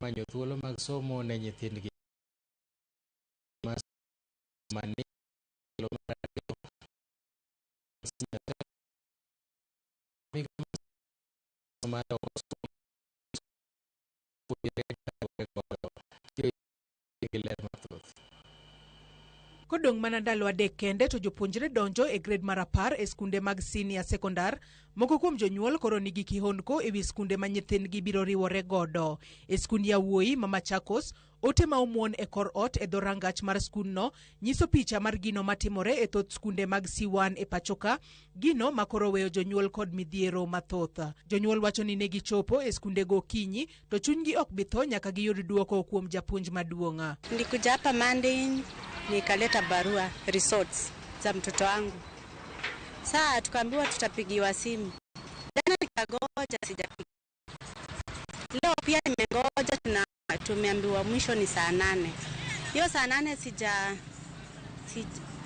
manyo thuolo mag somo ne nyithindgi. Kodong mana ndalo adek kende to jopuonjre donjo e grade mar 10 e skunde mag senior sekondar. Moko kuom jonyuol koro nigi kihondko e wi skunde ma nyithindgi biro riwore godo. E skund Yawuoyi ma Machakos, ote ma omuon e kor ot e dhorangach mar skundno nyiso picha mar gino matimore e thoth skunde mag C1 e pachoka, gino makoro weyo jonyuol kod midhiero mathoth. Jonyuol wacho ni ne gichopo e skunde go kinyi to chunygi ok bitho nyaka giyud duoko kuom japuonj maduong'a. Nilikuja hapa Monday nikaleta barua results za mtoto wangu. Saa tukaambiwa tutapigiwa simu. Jana nikagoja sijapigiwa. Leo pia nimengoja tumeambiwa mwisho ni saa 8. Hiyo saa 8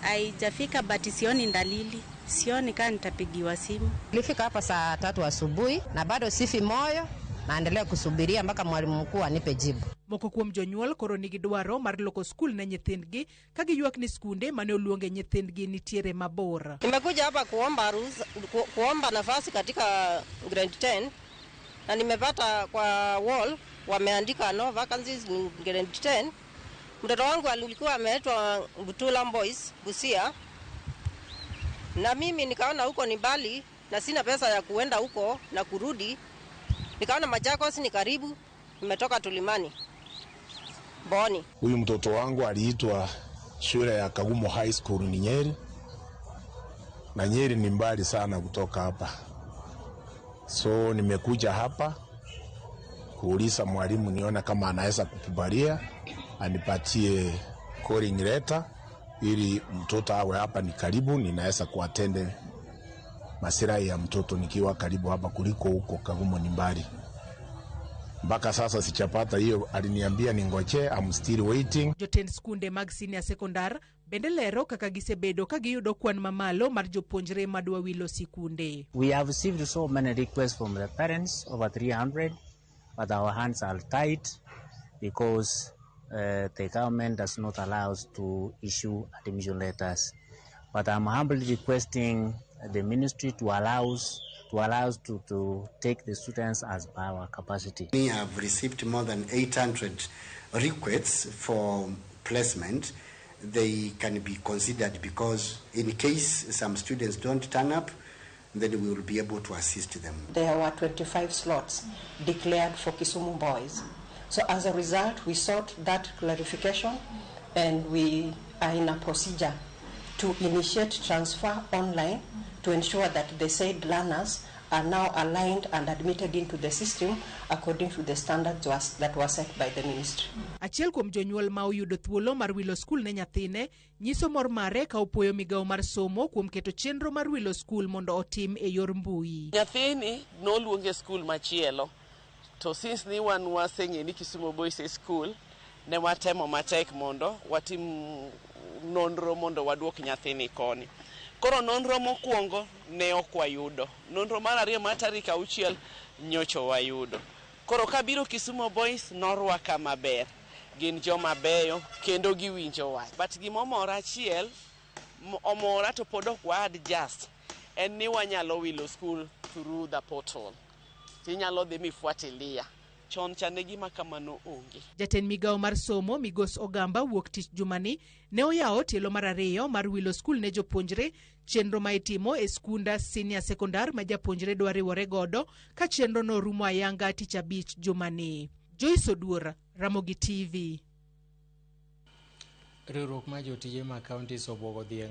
haijafika but sioni dalili. Sioni kama nitapigiwa simu. Nilifika hapa saa 3 asubuhi na bado sifi moyo. Naendelea kusubiria mpaka mwalimu mkuu anipe jibu. Moko kuom jonyuol koro nigi dwaro mar loko skul ne nyithindgi ka giywak ni skunde mane oluonge nyithindgi nitiere mabor. Nimekuja hapa kuomba nafasi katika grade 10 na nimepata kwa wall wameandika no vacancies in grade 10. Mtoto wangu alikuwa ameitwa Butula Boys Busia, na mimi nikaona huko ni mbali na sina pesa ya kuenda huko na kurudi. Nikaona Machakos ni karibu, nimetoka Tulimani Boni. Huyu mtoto wangu aliitwa shule ya Kagumo High School ni Nyeri, na Nyeri ni mbali sana kutoka hapa. So nimekuja hapa kuuliza mwalimu niona kama anaweza kukubalia anipatie calling letter ili mtoto awe hapa ni karibu, ninaweza kuatende masirai ya mtoto nikiwa karibu hapa kuliko huko Kagumo ni mbali. Mpaka sasa sichapata hiyo, aliniambia ningoje, I'm still waiting. Jotend skunde mag senior sekondar bende lero kaka gisebedo ka giyudo kwan mamalo mar jopuonjre madwa wilo sikunde. We have received so many requests from the parents, over 300, but our hands are tied because the government does not allow us to issue admission letters. But I'm humbly requesting the ministry to allow us to take the students as per our capacity. We have received more than 800 requests for placement. They can be considered because in case some students don't turn up, then we will be able to assist them. There were 25 slots declared for Kisumu boys. So as a result, we sought that clarification and we are in a procedure to initiate transfer online to ensure that the said learners are now aligned and admitted into the system according to the standards that were set by the ministry. Achiel kuom jonyuol ma oyudo thuolo mar wilo skul ne nyathine nyiso mor mare ka opoyo migawo mar somo kuom keto chenro mar wilo skul mondo otim e yor mbui. Nyathini noluonge skul machielo, to since ni wan waseng'e ni Kisumu Boys School, ne watemo matek mondo watim nonro mondo waduok nyathini koni. Koro nonro mokwongo ne ok wayudo. Nonro mar ariyo mar tarik 6 nyocho wayudo. Koro kabiro Kisumu Boys norwaka maber. Gin joma beyo kendo giwinjo wach. But gimomora achiel omora to pod ok wa-adjust en ni wanyalo wilo skul through the portal. Tinyalo dhi mifuatilia. Chon chane gima kamano onge. Jatend migawo mar somo Migos Ogamba wuok tich jumani ne oyawo tielo mar 2 mar wilo skul ne jopuonjre, chenro ma itimo e skunda senior sekondar ma japuonjre dwa riwore godo ka chenro no rumo ayanga tich 5 jumani. Joyce Oduor, Ramogi TV. Riwruok ma jotije ma counties obwogo dhiang'